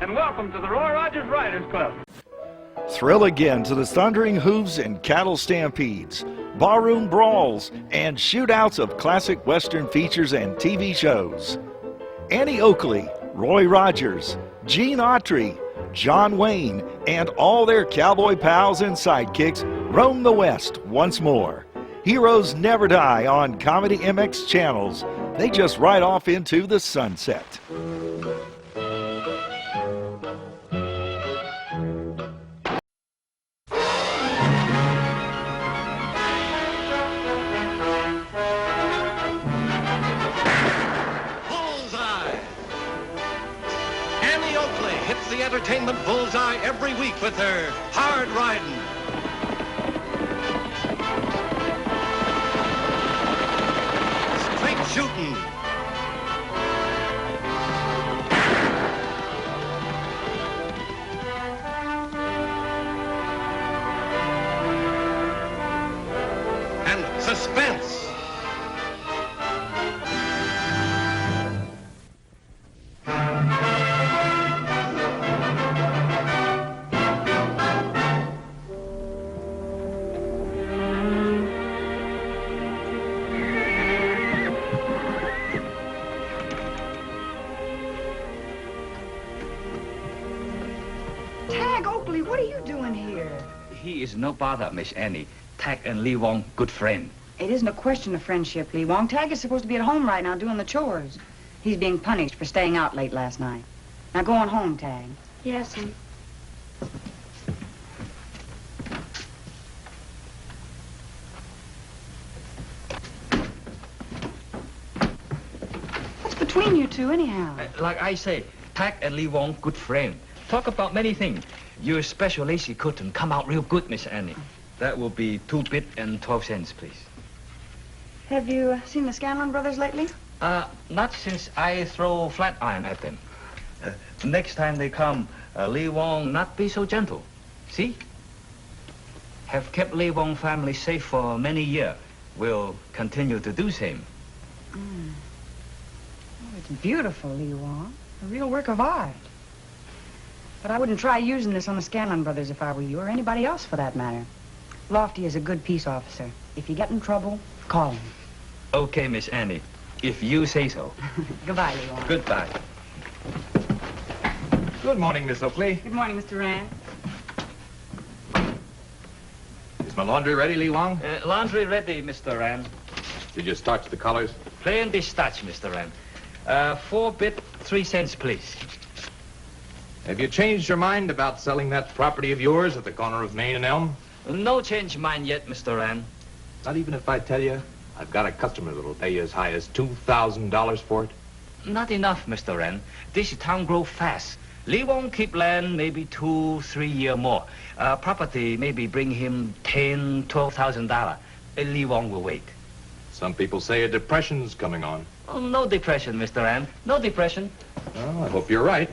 and welcome to the Roy Rogers Riders Club. Thrill again to the thundering hooves and cattle stampedes, barroom brawls, and shootouts of classic Western features and TV shows. Annie Oakley, Roy Rogers, Gene Autry, John Wayne, and all their cowboy pals and sidekicks roam the West once more. Heroes never die on ComedyMX Channels. They just ride off into the sunset. Annie Oakley hits the entertainment bullseye every week with her hard riding, straight shooting, and suspense. Tagg Oakley, what are you doing here? He is no bother, Miss Annie. Tagg and Lee Wong, good friend. It isn't a question of friendship, Lee Wong. Tagg is supposed to be at home right now doing the chores. He's being punished for staying out late last night. Now go on home, Tagg. Yes, honey. What's between you two, anyhow? Like I say, Tagg and Lee Wong, good friend. Talk about many things. Your special lacy cotton come out real good, Miss Annie. That will be 2 bit and 12 cents, please. Have you seen the Scanlon brothers lately? Not since I throw flat iron at them. Next time they come, Lee Wong not be so gentle. See? Have kept Lee Wong family safe for many years. Will continue to do same. Oh, it's beautiful, Lee Wong. A real work of art. But I wouldn't try using this on the Scanlon brothers if I were you, or anybody else for that matter. Lofty is a good peace officer. If you get in trouble, call him. Okay, Miss Annie. If you say so. Goodbye, Lee Wong. Goodbye. Good morning, Miss Oakley. Good morning, Mr. Rand. Is my laundry ready, Lee Wong? Laundry ready, Mr. Rand. Did you starch the collars? Plain dispatch, Mr. Rand. 4 bit, 3 cents, please. Have you changed your mind about selling that property of yours at the corner of Main and Elm? No change mind yet, Mr. Rand. Not even if I tell you I've got a customer that'll pay you as high as $2,000 for it? Not enough, Mr. Rand. This town grow fast. Lee won't keep land maybe 2-3 years more. Property maybe bring him $10,000, $12,000. Lee Wong will wait. Some people say a depression's coming on. Oh, no depression, Mr. Rand. No depression. Well, I hope you're right.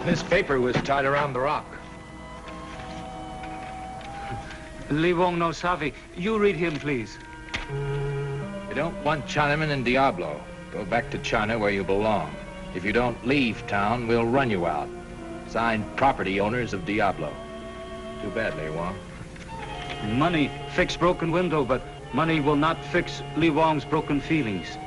This paper was tied around the rock. Lee Wong no savvy. You read him, please. You don't want Chinamen in Diablo. Go back to China where you belong. If you don't leave town, we'll run you out. Signed, property owners of Diablo. Too bad, Lee Wong. Money fix broken window, but money will not fix Lee Wong's broken feelings.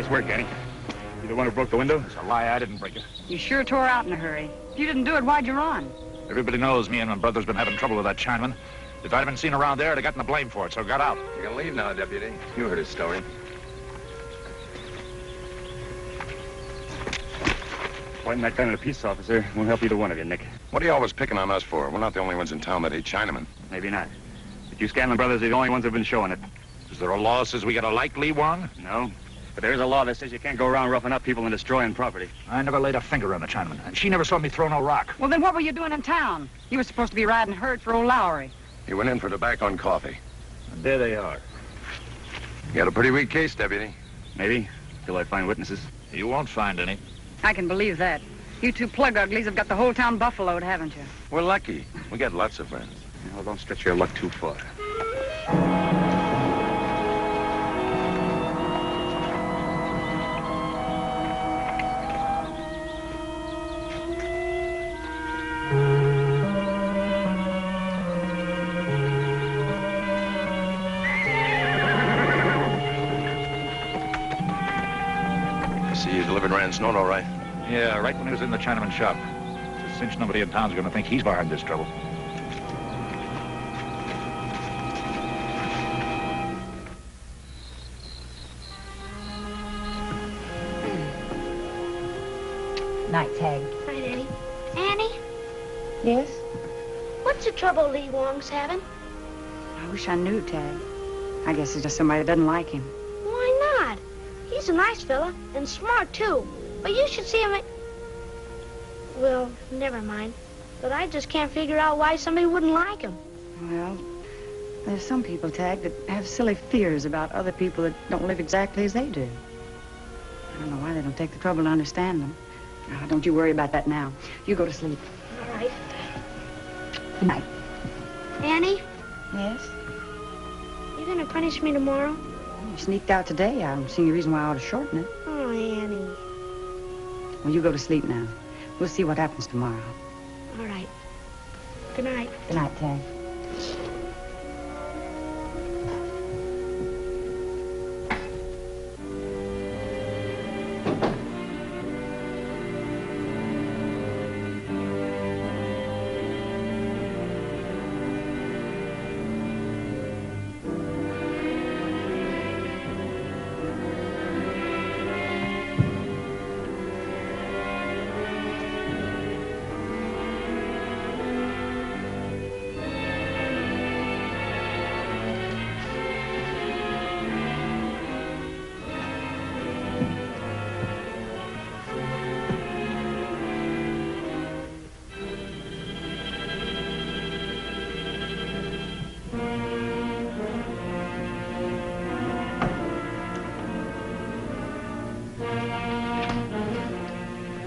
Nice work, Annie. You the one who broke the window? It's a lie. I didn't break it. You sure tore out in a hurry. If you didn't do it, why'd you run? Everybody knows me and my brother's been having trouble with that Chinaman. If I'd been seen around there, I'd have gotten the blame for it, so I got out. You can leave now, Deputy. You heard his story. Pointing that gun at a peace officer won't help either one of you, Nick. What are you always picking on us for? We're not the only ones in town that hate Chinamen. Maybe not. But you Scanlon brothers are the only ones who've been showing it. Is there a law that says we gotta like Lee Wong? No. But there's a law that says you can't go around roughing up people and destroying property. I never laid a finger on the Chinaman, and she never saw me throw no rock. Well, then what were you doing in town? You were supposed to be riding herd for old Lowry. He went in for tobacco and coffee. And there they are. You got a pretty weak case, Deputy. Maybe, till I find witnesses. You won't find any. I can believe that. You two plug uglies have got the whole town buffaloed, haven't you? We're lucky. We got lots of friends. Well, don't stretch your luck too far. See, you delivered Rand's note all right. Yeah, right when he was in the Chinaman's shop. It's a cinch nobody in town's gonna think he's behind this trouble. Night, Tagg. Night, Annie. Annie, Yes? what's the trouble Lee Wong's having? I wish I knew, Tagg. I guess it's just somebody that doesn't like him. Why not? He's a nice fella and smart, too. But you should see him at... Well, never mind. But I just can't figure out why somebody wouldn't like him. Well, there's some people, Tagg, that have silly fears about other people that don't live exactly as they do. I don't know why they don't take the trouble to understand them. Now, don't you worry about that now. You go to sleep. All right. Good night. Annie, Yes? you gonna punish me tomorrow? You sneaked out today. I don't see any reason why I ought to shorten it. Oh, Annie. Well, you go to sleep now. We'll see what happens tomorrow. All right. Good night. Good night, Tagg.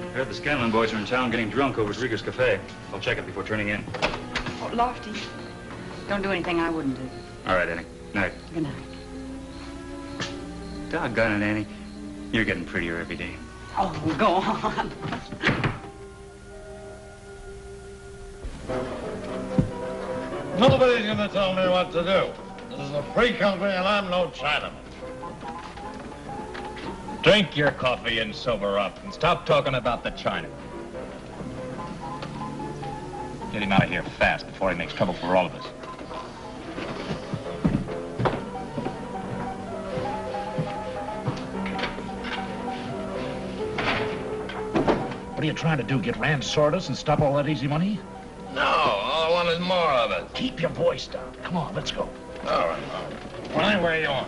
I heard the Scanlon boys are in town getting drunk over at Rieger's Cafe. I'll check it before turning in. Oh, Lofty. Don't do anything I wouldn't do. All right, Annie. Night. Good night. Doggone it, Annie. You're getting prettier every day. Oh, go on. Nobody's gonna tell me what to do. This is a free country and I'm no Chinaman. Drink your coffee and sober up and stop talking about the China. Get him out of here fast before he makes trouble for all of us. What are you trying to do, get Rand sawdust and stop all that easy money? No, all I want is more of it. Keep your voice down. Come on, let's go. All right. Fine where you are.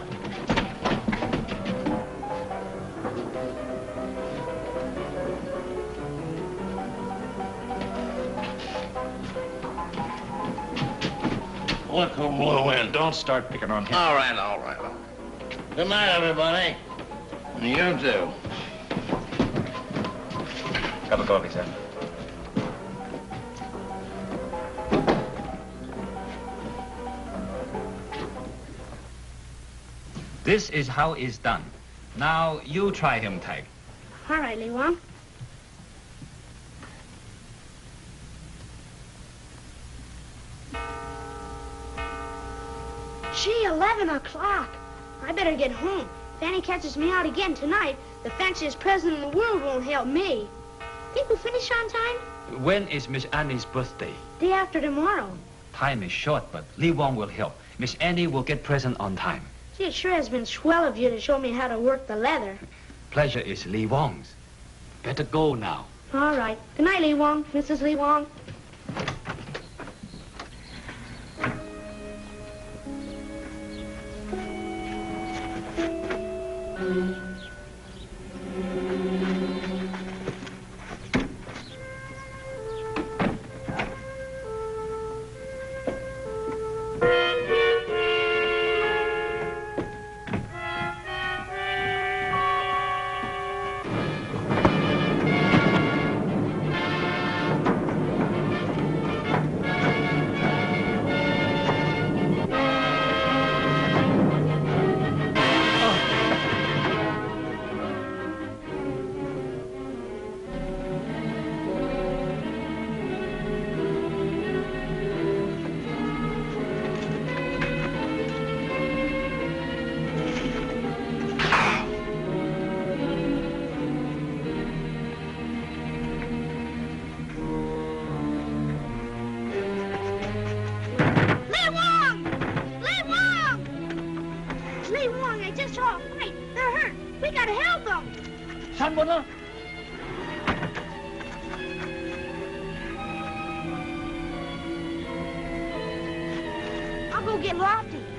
Look who blew in. Don't start picking on him. All right, all right. Good night, everybody. And you too. Cup of coffee, sir. This is how it's done. Now, you try him, Tagg. All right, Lee Wong. Gee, 11 o'clock. I better get home. If Annie catches me out again tonight, the fanciest present in the world won't help me. Think we'll finish on time? When is Miss Annie's birthday? Day after tomorrow. Time is short, but Lee Wong will help. Miss Annie will get present on time. Gee, it sure has been swell of you to show me how to work the leather. Pleasure is Lee Wong's. Better go now. All right. Good night, Lee Wong. Mrs. Lee Wong.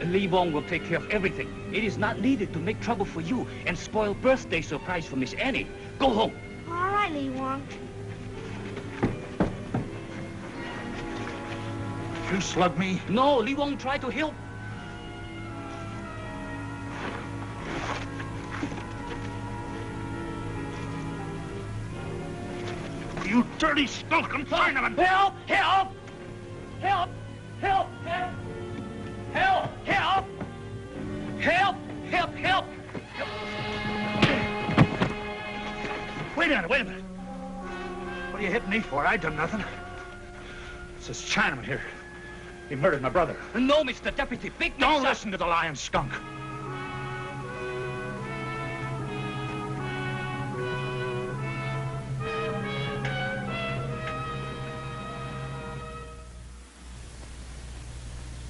Lee Wong will take care of everything. It is not needed to make trouble for you and spoil birthday surprise for Miss Annie. Go home. All right, Lee Wong. You slug me? No, Lee Wong tried to help. You dirty skulking Chinaman! Help! Help! Help! Help! Help! Help! Help! Help! Help! Help! Wait a minute, wait a minute. What are you hitting me for? I done nothing. It's this Chinaman here. He murdered my brother. No, Mr. Deputy, big mix-up. Don't listen to the lying skunk.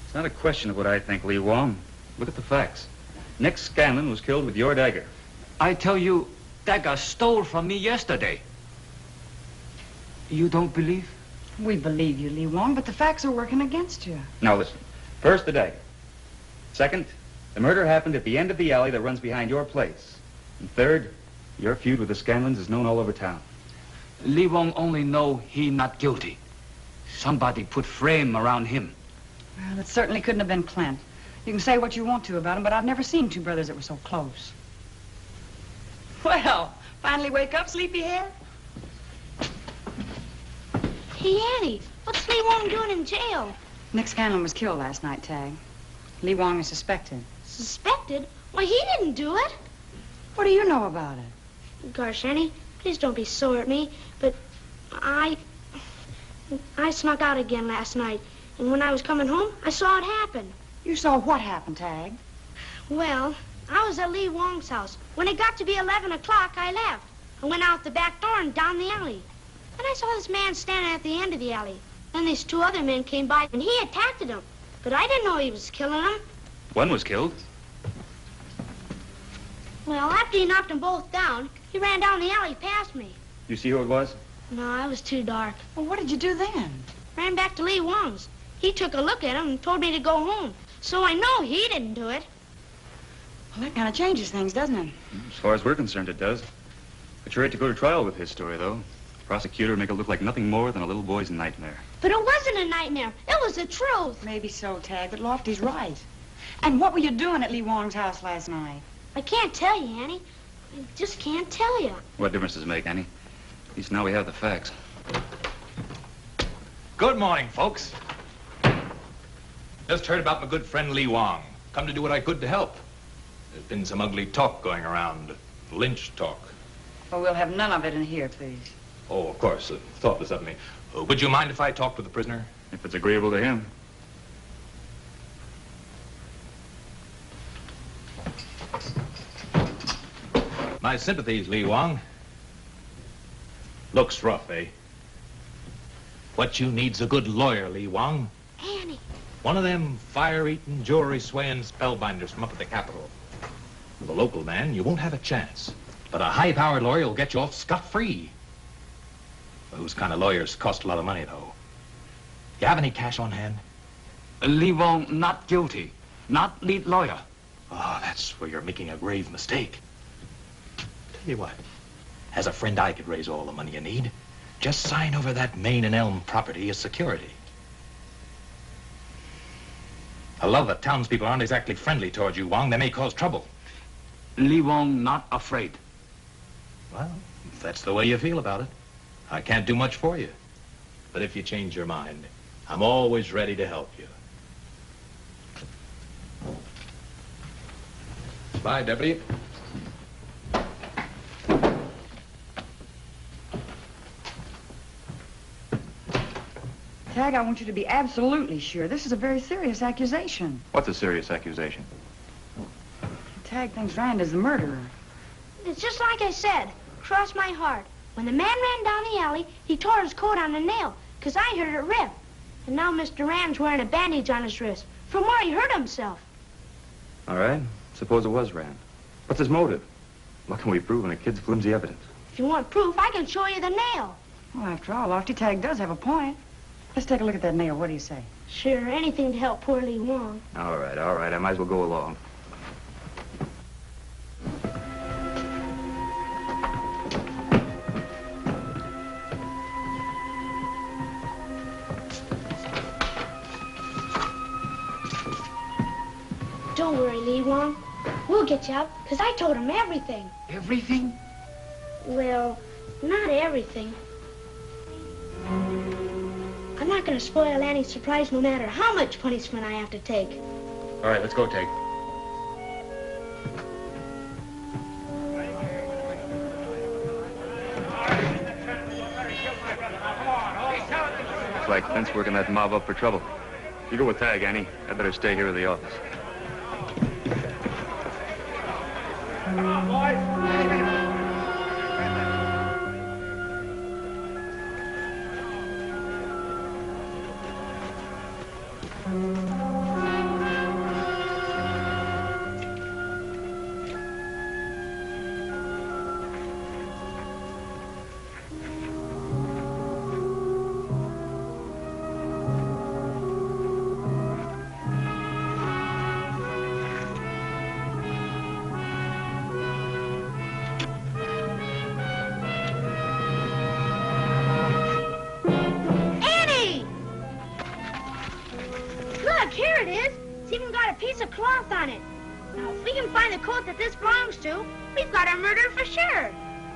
It's not a question of what I think, Lee Wong. Look at the facts. Nick Scanlon was killed with your dagger. I tell you, dagger stole from me yesterday. You don't believe? We believe you, Lee Wong, but the facts are working against you. Now listen. First, the dagger. Second, the murder happened at the end of the alley that runs behind your place. And third, your feud with the Scanlons is known all over town. Lee Wong only know he not guilty. Somebody put frame around him. Well, it certainly couldn't have been Clint. You can say what you want to about him, but I've never seen two brothers that were so close. Well, finally wake up, sleepyhead? Hey, Annie, what's Lee Wong doing in jail? Nick Scanlon was killed last night, Tagg. Lee Wong is suspected. Suspected? Why, he didn't do it. What do you know about it? Gosh, Annie, please don't be sore at me, but I snuck out again last night. And when I was coming home, I saw it happen. You saw what happen, Tagg? Well, I was at Lee Wong's house. When it got to be 11 o'clock, I left. I went out the back door and down the alley. Then I saw this man standing at the end of the alley. Then these two other men came by, and he attacked them. But I didn't know he was killing them. One was killed. Well, after he knocked them both down, he ran down the alley past me. You see who it was? No, it was too dark. Well, what did you do then? Ran back to Lee Wong's. He took a look at him and told me to go home. So I know he didn't do it. Well, that kind of changes things, doesn't it? As far as we're concerned, it does. But you're right to go to trial with his story, though. The prosecutor would make it look like nothing more than a little boy's nightmare. But it wasn't a nightmare. It was the truth. Maybe so, Tagg, but Lofty's right. And what were you doing at Lee Wong's house last night? I can't tell you, Annie. I just can't tell you. What difference does it make, Annie? At least now we have the facts. Good morning, folks. Just heard about my good friend Lee Wong. Come to do what I could to help. There's been some ugly talk going around. Lynch talk. Well, we'll have none of it in here, please. Oh, of course. Thoughtless of me. Would you mind if I talked with the prisoner? If it's agreeable to him. My sympathies, Lee Wong. Looks rough, eh? What you need's a good lawyer, Lee Wong. Annie. One of them fire-eating, jewelry-swaying spellbinders from up at the Capitol. With a local man, you won't have a chance. But a high-powered lawyer will get you off scot-free. Those kind of lawyers cost a lot of money, though. You have any cash on hand? Lee Wong not guilty. Not lead lawyer. Oh, that's where you're making a grave mistake. Tell you what, as a friend, I could raise all the money you need. Just sign over that Main and Elm property as security. I love that townspeople aren't exactly friendly towards you, Wong. They may cause trouble. Lee Wong not afraid. Well, if that's the way you feel about it, I can't do much for you. But if you change your mind, I'm always ready to help you. Bye, Deputy. Tagg, I want you to be absolutely sure. This is a very serious accusation. What's a serious accusation? Tagg thinks Rand is the murderer. It's just like I said. Cross my heart. When the man ran down the alley, he tore his coat on a nail, 'cause I heard it rip. And now Mr. Rand's wearing a bandage on his wrist from where he hurt himself. All right. Suppose it was Rand. What's his motive? What can we prove in a kid's flimsy evidence? If you want proof, I can show you the nail. Well, after all, Lofty Tagg does have a point. Let's take a look at that nail. What do you say? Sure, anything to help poor Lee Wong. All right. I might as well go along. Don't worry, Lee Wong. We'll get you out, 'cause I told him everything. Everything? Well, not everything. I'm not going to spoil Annie's surprise no matter how much punishment I have to take. All right, let's go, Tagg. Looks like Clint's working that mob up for trouble. You go with Tagg, Annie. I better stay here at the office.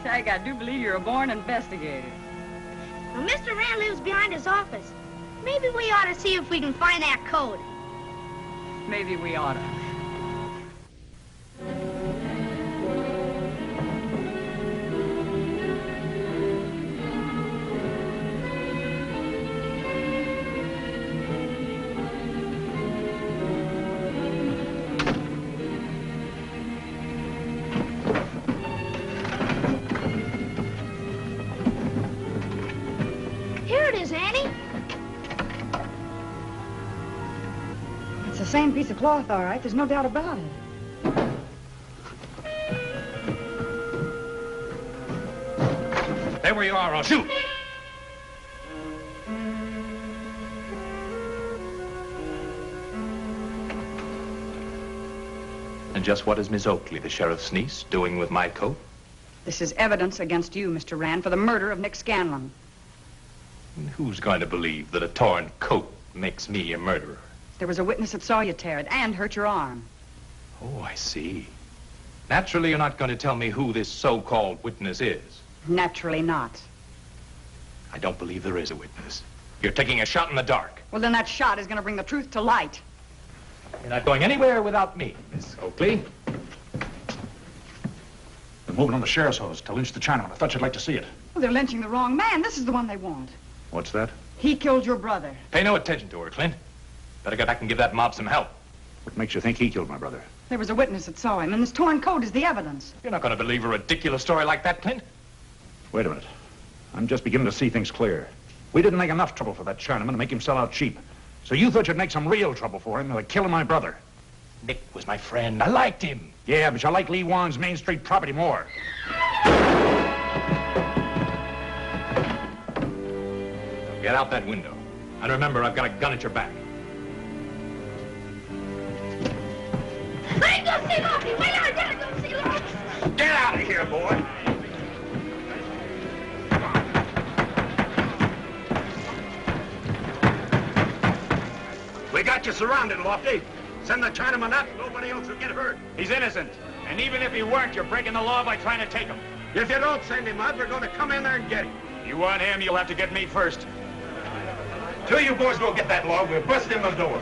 Tagg, I do believe you're a born investigator. Well, Mr. Rand lives behind his office. Maybe we ought to see if we can find that code. Maybe we ought to. Same piece of cloth, all right. There's no doubt about it. Stay where you are, I'll shoot. And just what is Miss Oakley, the sheriff's niece, doing with my coat? This is evidence against you, Mr. Rand, for the murder of Nick Scanlon. And who's going to believe that a torn coat makes me a murderer? There was a witness that saw you tear it and hurt your arm. Oh, I see. Naturally, you're not going to tell me who this so-called witness is. Naturally not. I don't believe there is a witness. You're taking a shot in the dark. Well, then that shot is going to bring the truth to light. You're not going anywhere without me, Miss Oakley. They're moving on the sheriff's hose to lynch the Chinaman. I thought you'd like to see it. Well, they're lynching the wrong man. This is the one they want. What's that? He killed your brother. Pay no attention to her, Clint. Better get back and give that mob some help. What makes you think he killed my brother? There was a witness that saw him, and this torn coat is the evidence. You're not going to believe a ridiculous story like that, Clint. Wait a minute. I'm just beginning to see things clear. We didn't make enough trouble for that Chinaman to make him sell out cheap. So you thought you'd make some real trouble for him by killing my brother. Nick was my friend. I liked him. Yeah, but you like Lee Wong's Main Street property more. Get out that window. And remember, I've got a gun at your back. I ain't gonna see Lucky. Wait, I gotta go see Lucky. Get out of here, boy. We got you surrounded, Lofty. Send the Chinaman out. Nobody else will get hurt. He's innocent. And even if he weren't, you're breaking the law by trying to take him. If you don't send him out, we're going to come in there and get him. You want him, you'll have to get me first. Two of you boys go get that log. We'll bust in the door.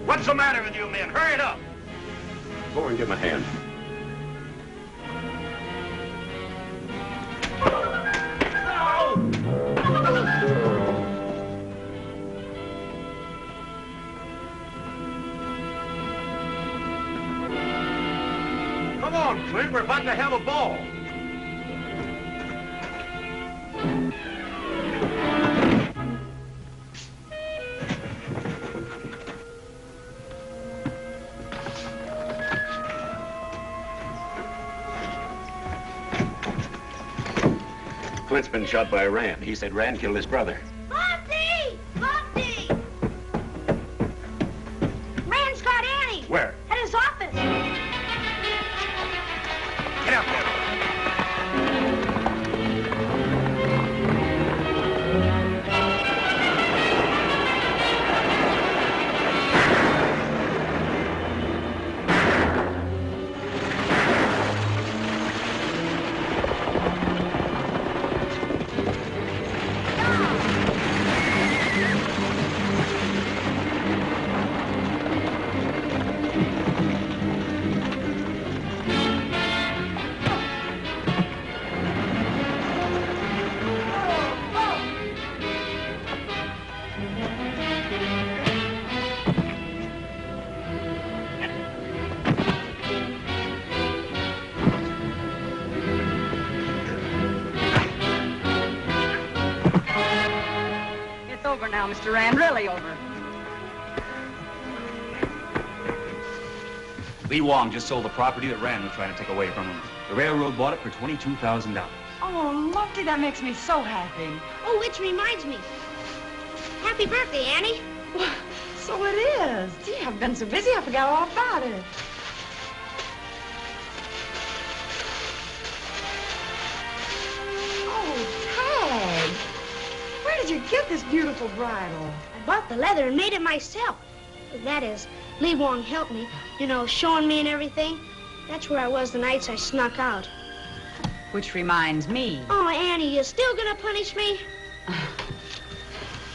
What's the matter with you men? Hurry it up. Go over and give him a hand. Come on, Clint. We're about to have a ball. Clint's been shot by Rand. He said Rand killed his brother. Lofty! Lofty! Rand's got Annie. Where? At his office. Get out there. Over now, Mr. Rand, really over. Lee Wong just sold the property that Rand was trying to take away from him. The railroad bought it for $22,000. Oh, Lofty, that makes me so happy. Oh, which reminds me. Happy birthday, Annie. So it is. Gee, I've been so busy I forgot all about it. Oh, Tagg. Where did you get this beautiful bridle? I bought the leather and made it myself. That is, Lee Wong helped me, you know, showing me and everything. That's where I was the nights I snuck out. Which reminds me. Oh, Annie, you still gonna punish me?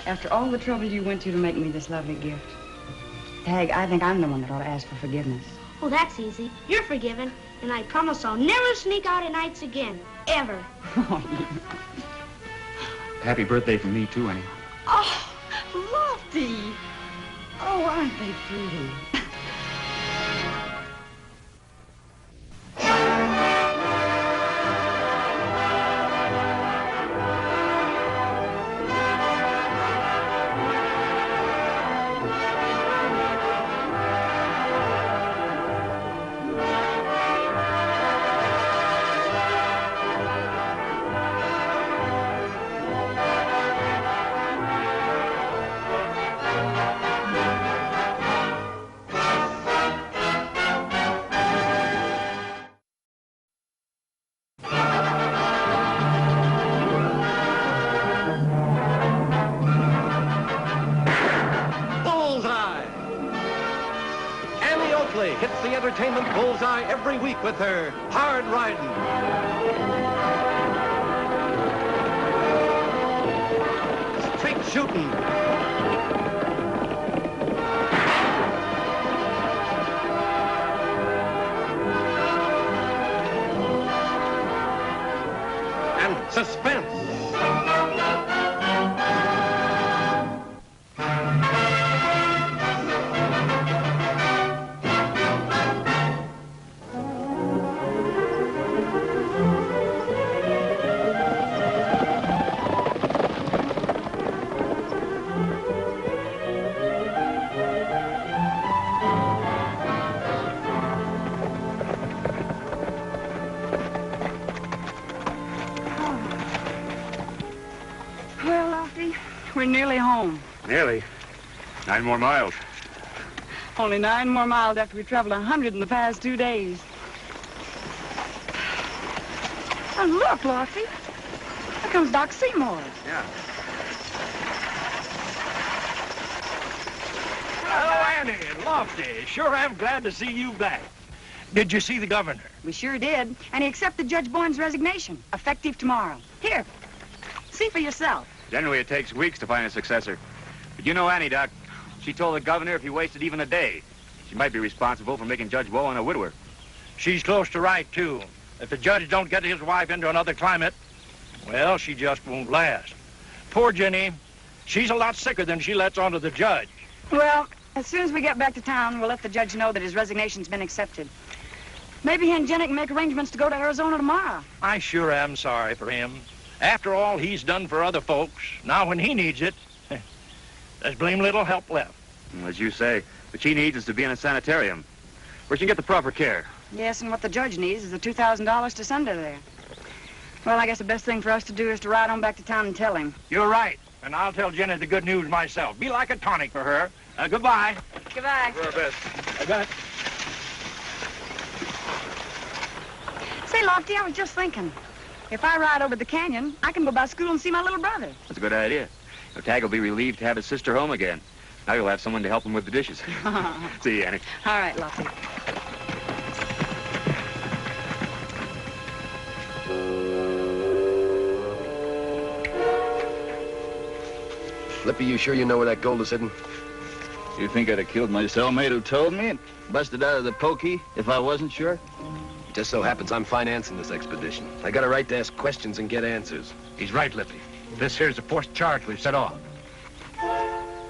After all the trouble you went to make me this lovely gift, Tagg, I think I'm the one that ought to ask for forgiveness. Oh, that's easy. You're forgiven, and I promise I'll never sneak out at nights again. Ever. Happy birthday from me, too, Annie. Oh, Lofty. Oh, aren't they pretty? entertainment bullseye every week with her hard riding. Straight shooting. And suspense. We're nearly home. Nearly. 9 more miles. Only 9 more miles after we traveled 100 in the past 2 days. Oh, look, Lofty. There comes Doc Seymour. Yeah. Hello, Annie and Lofty. Sure am glad to see you back. Did you see the governor? We sure did. And he accepted Judge Bourne's resignation, effective tomorrow. Here, see for yourself. Generally, it takes weeks to find a successor. But you know Annie, Doc. She told the governor if he wasted even a day, she might be responsible for making Judge Bowen a widower. She's close to right, too. If the judge don't get his wife into another climate, well, she just won't last. Poor Jenny. She's a lot sicker than she lets on to the judge. Well, as soon as we get back to town, we'll let the judge know that his resignation's been accepted. Maybe he and Jenny can make arrangements to go to Arizona tomorrow. I sure am sorry for him. After all he's done for other folks, now when he needs it, there's blame little help left. As you say, what she needs is to be in a sanitarium, where she can get the proper care. Yes, and what the judge needs is the $2,000 to send her there. Well, I guess the best thing for us to do is to ride on back to town and tell him. You're right, and I'll tell Jenny the good news myself. Be like a tonic for her. Goodbye. Goodbye. Do our best. I got it. Say, Lofty, I was just thinking. If I ride over the canyon, I can go by school and see my little brother. That's a good idea. Tagg will be relieved to have his sister home again. Now you'll have someone to help him with the dishes. See you, Annie. All right, Lofty. Lippy, you sure you know where that gold is hidden? You think I'd have killed my cellmate who told me and busted out of the pokey if I wasn't sure? It just so happens I'm financing this expedition. I got a right to ask questions and get answers. He's right, Lippy. This here's the first charge we've set off.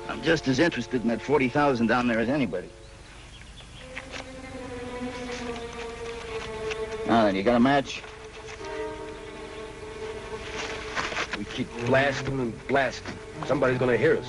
I'm just as interested in that 40,000 down there as anybody. Now then, you got a match? We keep blasting and blasting. Somebody's gonna hear us.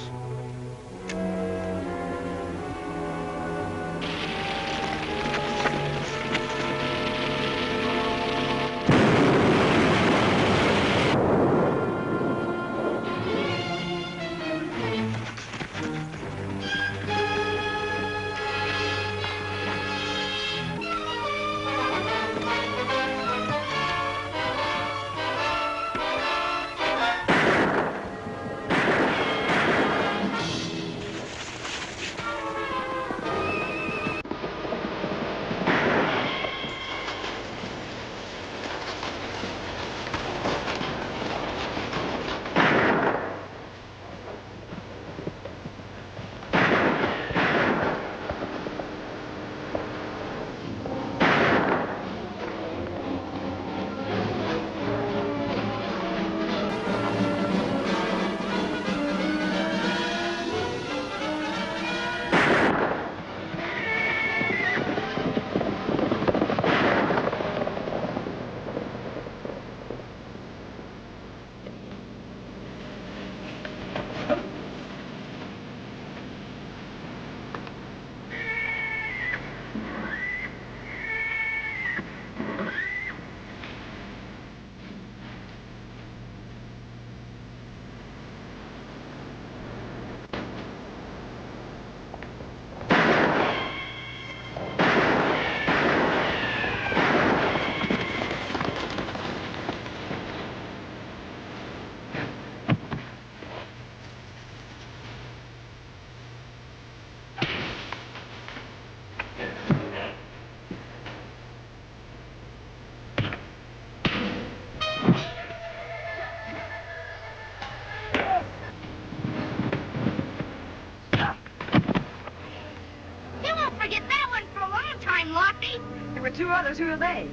brothers, who are they?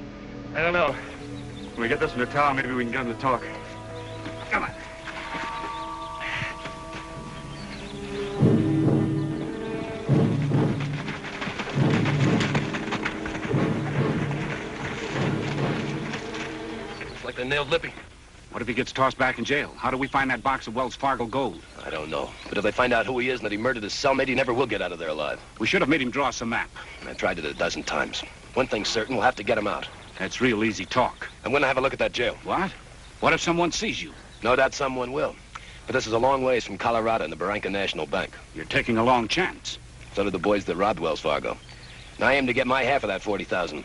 I don't know. When we get this one to town, maybe we can get them to talk. Come on. It's like they nailed Lippy. What if he gets tossed back in jail? How do we find that box of Wells Fargo gold? I don't know. But if they find out who he is and that he murdered his cellmate, he never will get out of there alive. We should have made him draw us a map. I tried it a dozen times. One thing's certain, we'll have to get him out. That's real easy talk. I'm going to have a look at that jail. What? What if someone sees you? No doubt someone will. But this is a long ways from Colorado and the Barranca National Bank. You're taking a long chance. So did the boys that robbed Wells Fargo. And I aim to get my half of that 40,000.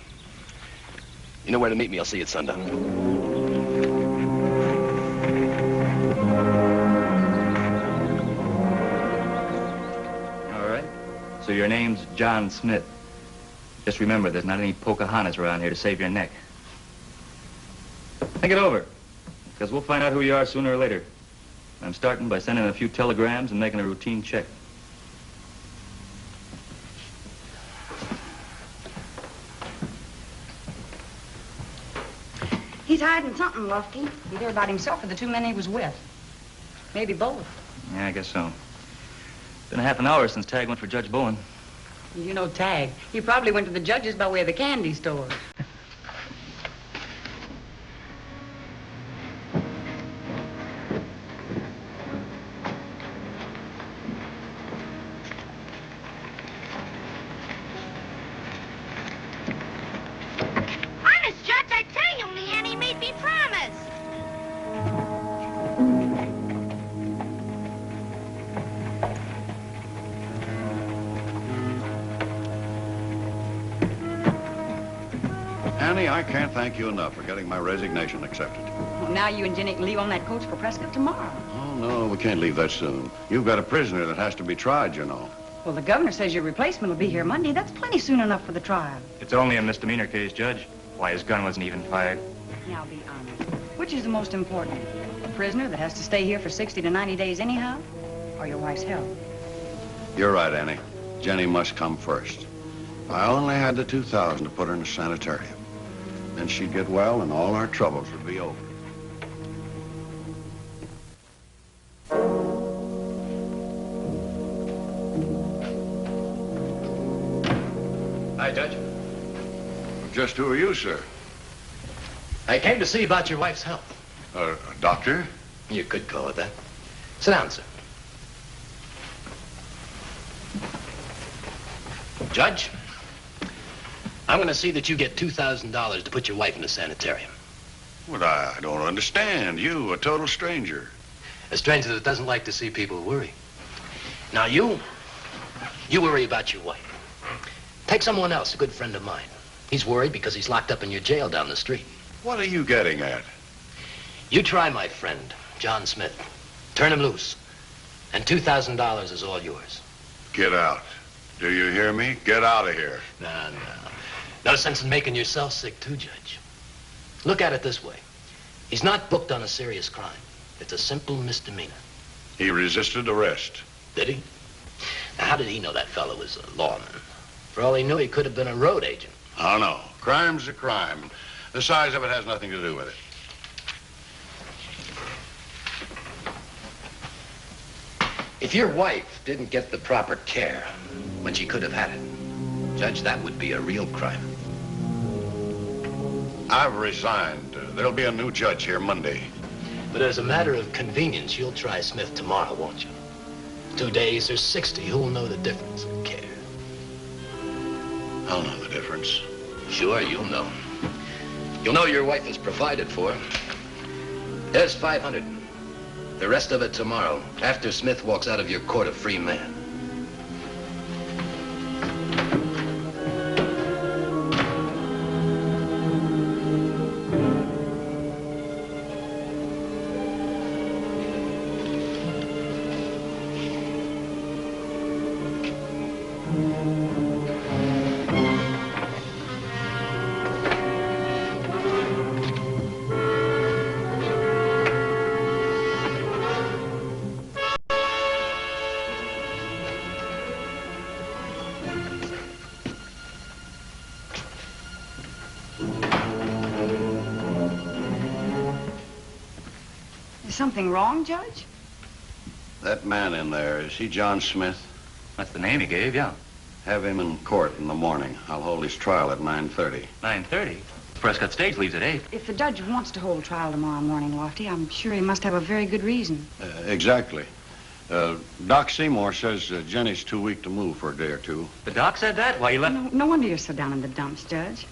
You know where to meet me. I'll see you at sundown. So your name's John Smith. Just remember, there's not any Pocahontas around here to save your neck. Think it over, because we'll find out who you are sooner or later. I'm starting by sending a few telegrams and making a routine check. He's hiding something, Lofty. Either about himself or the two men he was with. Maybe both. Yeah, I guess so. Been a half an hour since Tagg went for Judge Bowen. You know Tagg. He probably went to the judge's by way of the candy store. Honest, Judge, I tell you, only Annie made me promise. Annie, I can't thank you enough for getting my resignation accepted. Well, now you and Jenny can leave on that coach for Prescott tomorrow. Oh, no, we can't leave that soon. You've got a prisoner that has to be tried, you know. Well, the governor says your replacement will be here Monday. That's plenty soon enough for the trial. It's only a misdemeanor case, Judge. Why, his gun wasn't even fired. Now, be honest. Which is the most important? A prisoner that has to stay here for 60 to 90 days anyhow? Or your wife's health? You're right, Annie. Jenny must come first. I only had the 2,000 to put her in a sanitarium. Then she'd get well and all our troubles would be over. Hi, Judge. Just who are you, sir? I came to see about your wife's health. A doctor? You could call it that. Sit down, sir. Judge, I'm going to see that you get $2,000 to put your wife in a sanitarium. What, I don't understand. You, a total stranger. A stranger that doesn't like to see people worry. Now, you worry about your wife. Take someone else, a good friend of mine. He's worried because he's locked up in your jail down the street. What are you getting at? You try my friend, John Smith. Turn him loose. And $2,000 is all yours. Get out. Do you hear me? Get out of here. No. No sense in making yourself sick, too, Judge. Look at it this way. He's not booked on a serious crime. It's a simple misdemeanor. He resisted arrest. Did he? Now, how did he know that fellow was a lawman? For all he knew, he could have been a road agent. Oh, no. Crime's a crime. The size of it has nothing to do with it. If your wife didn't get the proper care when she could have had it, Judge, that would be a real crime. I've resigned. There'll be a new judge here Monday. But as a matter of convenience, you'll try Smith tomorrow, won't you? 2 days or 60, who'll know the difference in care? I'll know the difference. Sure, you'll know. You'll know your wife is provided for. There's 500. The rest of it tomorrow, after Smith walks out of your court a free man. Is something wrong, Judge? That man in there, is he John Smith? That's the name he gave, yeah. Have him in court in the morning. I'll hold his trial at 9:30. 9:30? Prescott Stage leaves at 8. If the judge wants to hold trial tomorrow morning, Lofty, I'm sure he must have a very good reason. Exactly. Doc Seymour says Jenny's too weak to move for a day or two. The doc said that? Why, you left... No wonder you're so down in the dumps, Judge.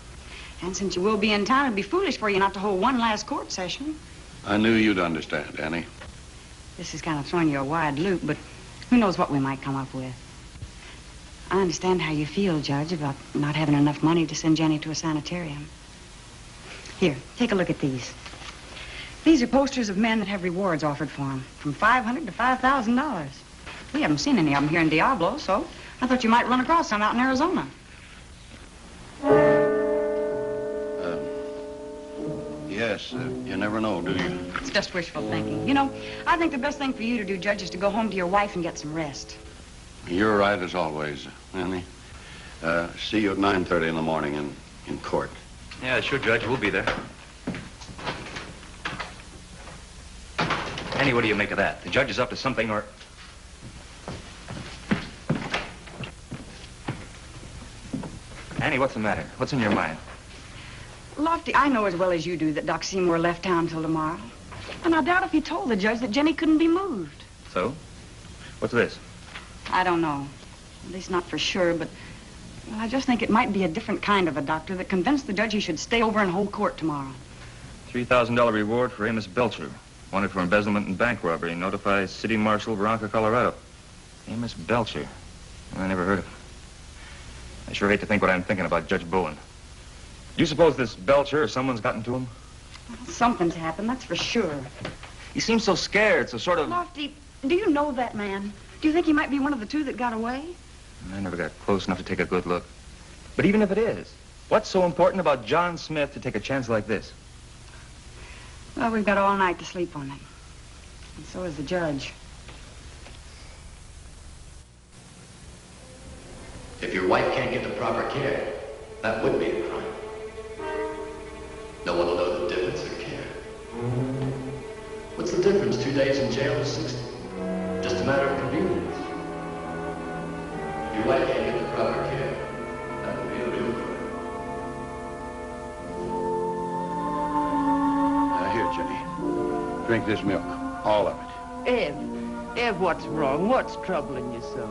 And since you will be in town, it'd be foolish for you not to hold one last court session. I knew you'd understand, Annie. This is kind of throwing you a wide loop, but who knows what we might come up with. I understand how you feel, Judge, about not having enough money to send Jenny to a sanitarium. Here, take a look at these. These are posters of men that have rewards offered for them, from $500 to $5,000. We haven't seen any of them here in Diablo, so I thought you might run across some out in Arizona. Yes, you never know, do you? It's just wishful thinking. You know, I think the best thing for you to do, Judge, is to go home to your wife and get some rest. You're right as always, Annie. See you at 9:30 in the morning in court. Yeah, sure, Judge. We'll be there. Annie, what do you make of that? The judge is up to something, or... Annie, what's the matter? What's in your mind? Lofty, I know as well as you do that Doc Seymour left town till tomorrow. And I doubt if he told the judge that Jenny couldn't be moved. So? What's this? I don't know. At least not for sure, but well, I just think it might be a different kind of a doctor that convinced the judge he should stay over and hold court tomorrow. $3,000 reward for Amos Belcher. Wanted for embezzlement and bank robbery. Notify City Marshal, Veronica, Colorado. Amos Belcher. I never heard of him. I sure hate to think what I'm thinking about Judge Bowen. Do you suppose this Belcher or someone's gotten to him? Well, something's happened, that's for sure. He seems so scared, so sort of... Lofty, do you know that man? Do you think he might be one of the two that got away? I never got close enough to take a good look. But even if it is, what's so important about John Smith to take a chance like this? Well, we've got all night to sleep on it. And so is the judge. If your wife can't get the proper care, that would be a crime. No one will know the difference or care. What's the difference? 2 days in jail or 60? Just a matter of convenience. If your wife can't get the proper care, that would be a real crime. Here, Jenny. Drink this milk. All of it. Ev, what's wrong? What's troubling you so?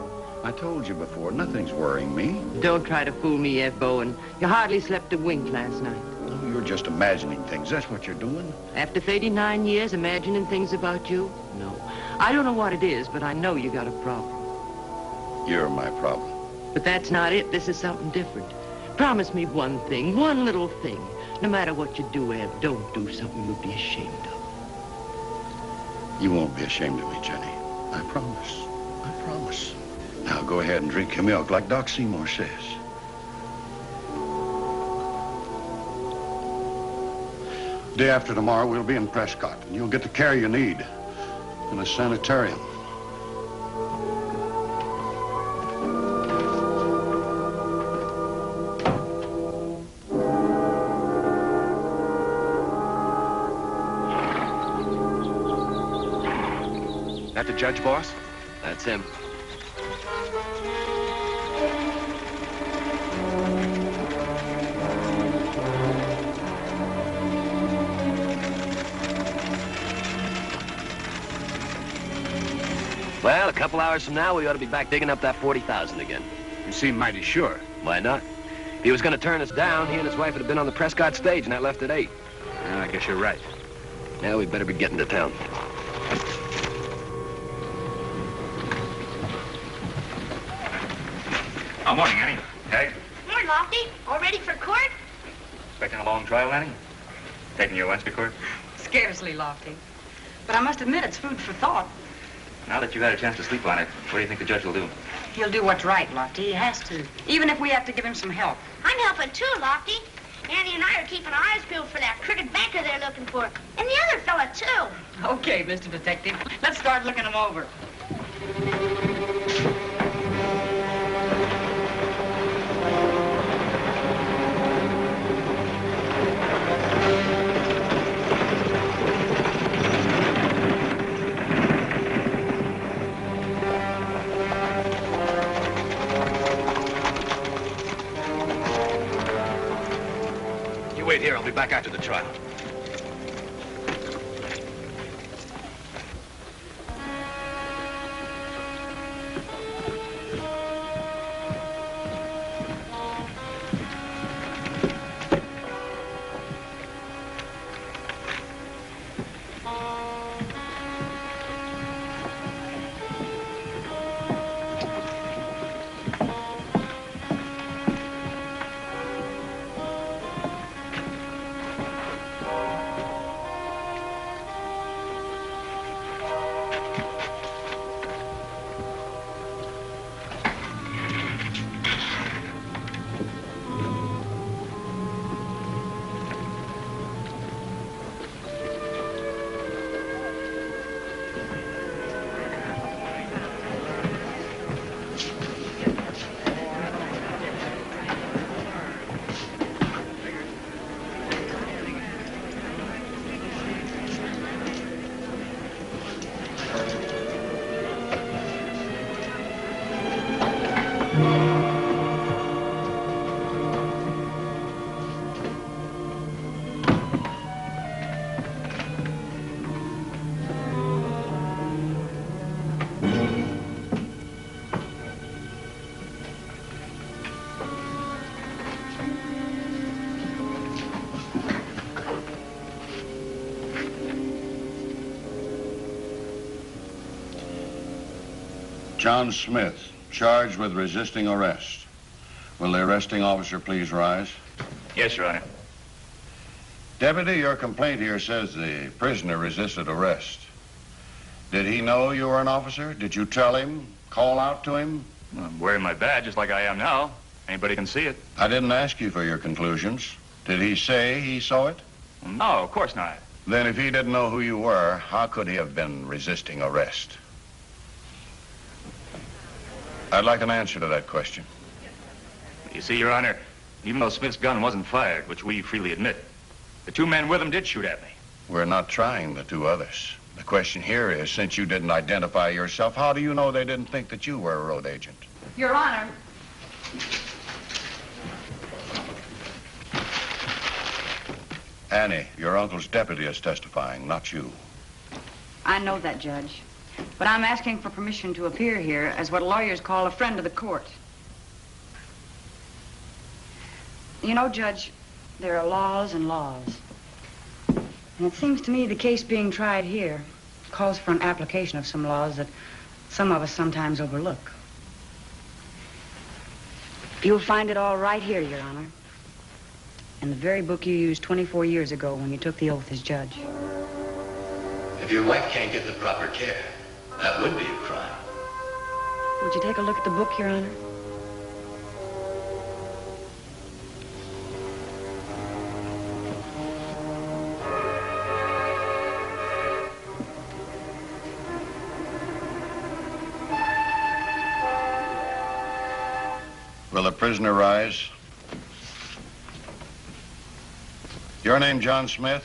I told you before, nothing's worrying me. Don't try to fool me, Ev Bowen. You hardly slept a wink last night. Oh, you're just imagining things. That's what you're doing. After 39 years imagining things about you? No. I don't know what it is, but I know you got a problem. You're my problem. But that's not it. This is something different. Promise me one thing, one little thing. No matter what you do, Ev, don't do something you'll be ashamed of. You won't be ashamed of me, Jenny. I promise. I promise. Now go ahead and drink your milk like Doc Seymour says. Day after tomorrow, we'll be in Prescott, and you'll get the care you need in a sanitarium. That the judge, boss? That's him. Well, a couple hours from now, we ought to be back digging up that 40,000 again. You seem mighty sure. Why not? If he was going to turn us down, he and his wife would have been on the Prescott stage, and that left at 8. Yeah, I guess you're right. Now we better be getting to town. Oh, morning, Annie. Tagg. Morning, Lofty. All ready for court? Expecting a long trial, Annie? Taking your lunch to court? Scarcely, Lofty. But I must admit, it's food for thought. Now that you've had a chance to sleep on it, what do you think the judge will do? He'll do what's right, Lofty. He has to. Even if we have to give him some help. I'm helping too, Lofty. Annie and I are keeping our eyes peeled for that crooked banker they're looking for. And the other fella, too. Okay, Mr. Detective. Let's start looking them over. wait here. I'll be back after the trial. John Smith, charged with resisting arrest. Will the arresting officer please rise? Yes, Your Honor. Deputy, your complaint here says the prisoner resisted arrest. Did he know you were an officer? Did you tell him? Call out to him? Well, I'm wearing my badge just like I am now. Anybody can see it. I didn't ask you for your conclusions. Did he say he saw it? No, of course not. Then if he didn't know who you were, how could he have been resisting arrest? I'd like an answer to that question. You see, Your Honor, even though Smith's gun wasn't fired, which we freely admit, the two men with him did shoot at me. We're not trying the two others. The question here is, since you didn't identify yourself, how do you know they didn't think that you were a road agent? Your Honor. Annie, your uncle's deputy is testifying, not you. I know that, Judge. But I'm asking for permission to appear here as what lawyers call a friend of the court. You know, Judge, there are laws and laws. And it seems to me the case being tried here calls for an application of some laws that some of us sometimes overlook. You'll find it all right here, Your Honor, in the very book you used 24 years ago when you took the oath as judge. If your wife can't get the proper care, that would be a crime. Would you take a look at the book, Your Honor? Will the prisoner rise? Your name, John Smith?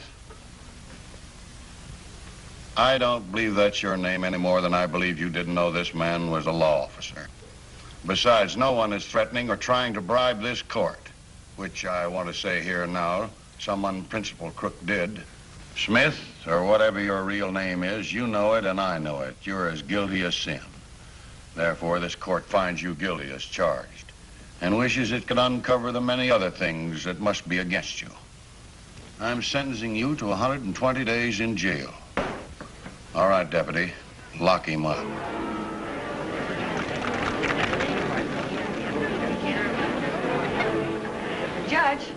I don't believe that's your name any more than I believe you didn't know this man was a law officer. Besides, no one is threatening or trying to bribe this court, which I want to say here now, some unprincipled crook did. Smith, or whatever your real name is, you know it and I know it. You're as guilty as sin. Therefore, this court finds you guilty as charged and wishes it could uncover the many other things that must be against you. I'm sentencing you to 120 days in jail. All right, Deputy, lock him up. Judge.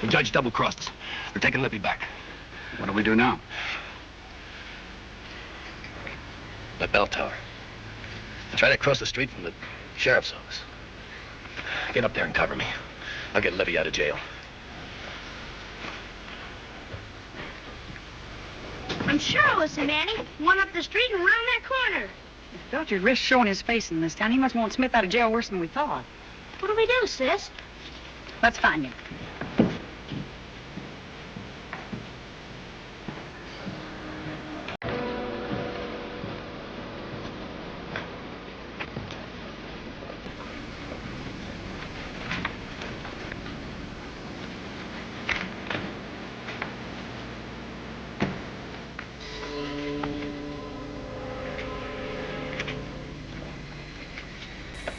The judge double-crossed us. They're taking Lippy back. What do we do now? The bell tower. Try to cross the street from the sheriff's office. Get up there and cover me. I'll get Levy out of jail. I'm sure it was him, Annie. One up the street and around that corner. If Belcher risks showing his face in this town, he must want Smith out of jail worse than we thought. What do we do, sis? Let's find him.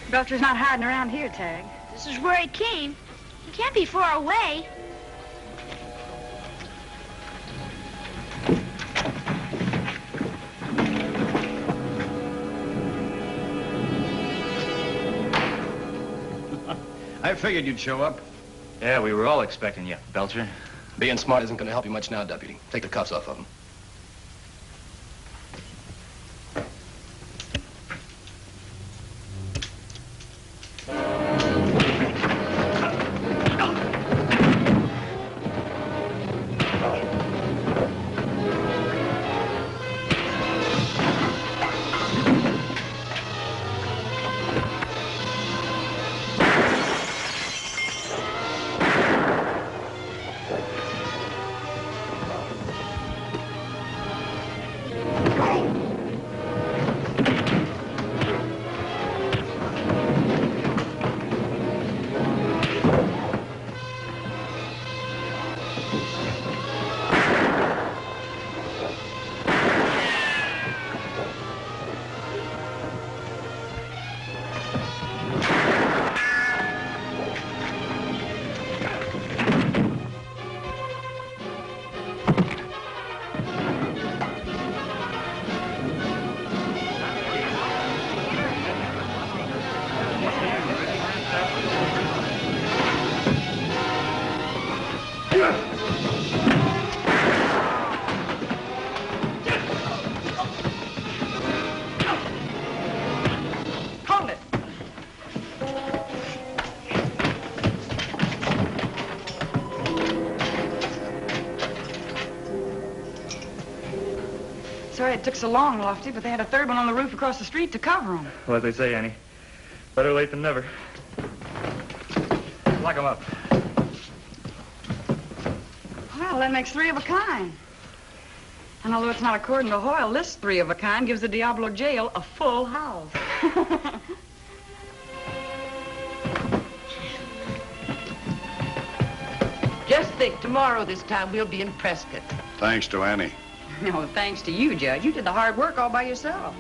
Belcher's not hiding around here, Tagg. This is where he came. He can't be far away. I figured you'd show up. Yeah, we were all expecting you, Belcher. Being smart isn't going to help you much now, Deputy. Take the cuffs off of him. Sorry it took so long, Lofty, but they had a third one on the roof across the street to cover them. What they say, Annie. Better late than never. Lock them up. Well, that makes 3 of a kind. And although it's not according to Hoyle, this 3 of a kind gives the Diablo jail a full house. Just think, tomorrow this time we'll be in Prescott. Thanks to Annie. No, thanks to you, Judge. You did the hard work all by yourself.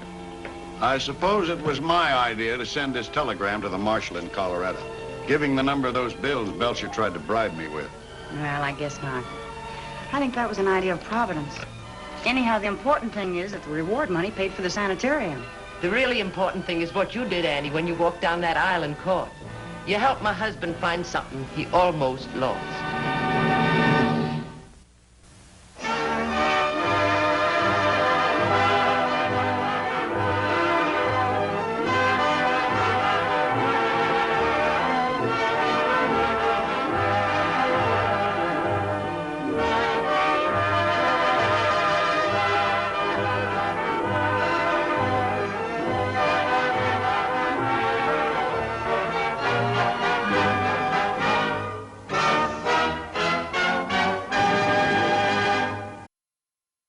I suppose it was my idea to send this telegram to the marshal in Colorado, giving the number of those bills Belcher tried to bribe me with. Well, I guess not. I think that was an idea of Providence. Anyhow, the important thing is that the reward money paid for the sanitarium. The really important thing is what you did, Annie, when you walked down that aisle in court. You helped my husband find something he almost lost.